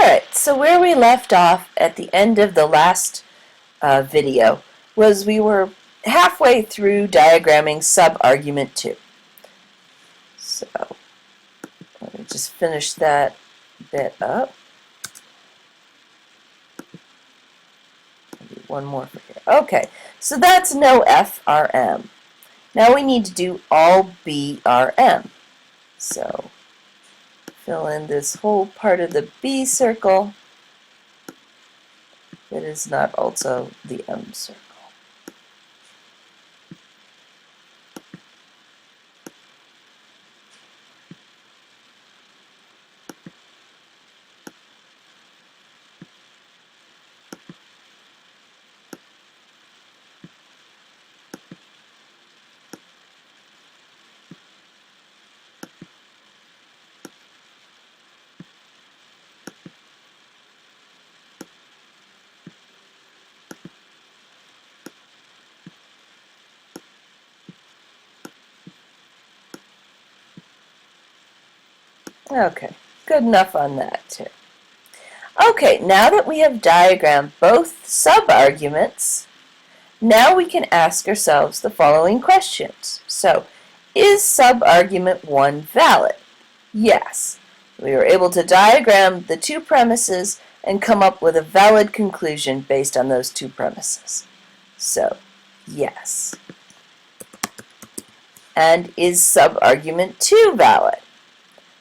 Alright, so where we left off at the end of the last video was we were halfway through diagramming subargument 2. So let me just finish that bit up. Maybe one more for here. Okay, so that's no FRM. Now we need to do all BRM. So fill in this whole part of the B circle that is not also the M circle. Okay, good enough on that too. Okay, now that we have diagrammed both subarguments, now we can ask ourselves the following questions. So, is subargument 1 valid? Yes. We were able to diagram the two premises and come up with a valid conclusion based on those two premises. So, yes. And is subargument 2 valid?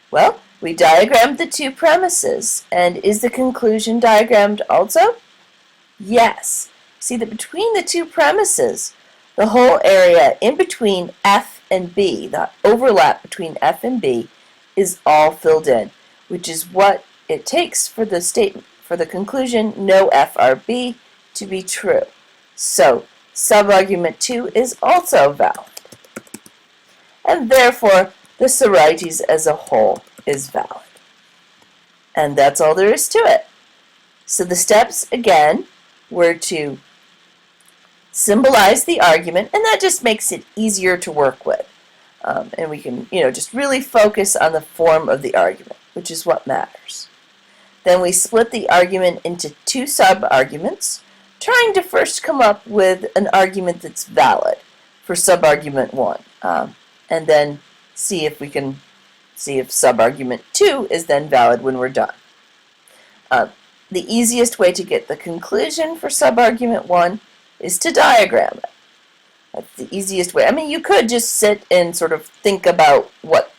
Well, we diagrammed the two premises, and is the conclusion diagrammed also? Yes. See that between the two premises, the whole area in between F and B, the overlap between F and B, is all filled in, which is what it takes for the statement, for the conclusion no FRB to be true. So, subargument 2 is also valid. And therefore, the Sorites as a whole is valid. And that's all there is to it. So the steps, again, were to symbolize the argument, and that just makes it easier to work with. And we can, just really focus on the form of the argument, which is what matters. Then we split the argument into two subarguments, trying to first come up with an argument that's valid for subargument 1. And then see if subargument 2 is then valid when we're done. The easiest way to get the conclusion for subargument 1 is to diagram it. That's the easiest way. I mean, you could just sit and sort of think about what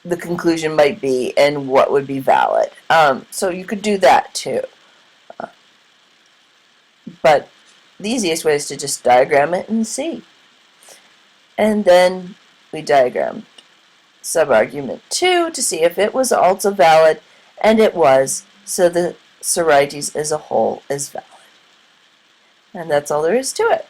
the conclusion might be and what would be valid. So you could do that too. But the easiest way is to just diagram it and see. And then we diagrammed subargument 2 to see if it was also valid, and it was, so the Sorites as a whole is valid. And that's all there is to it.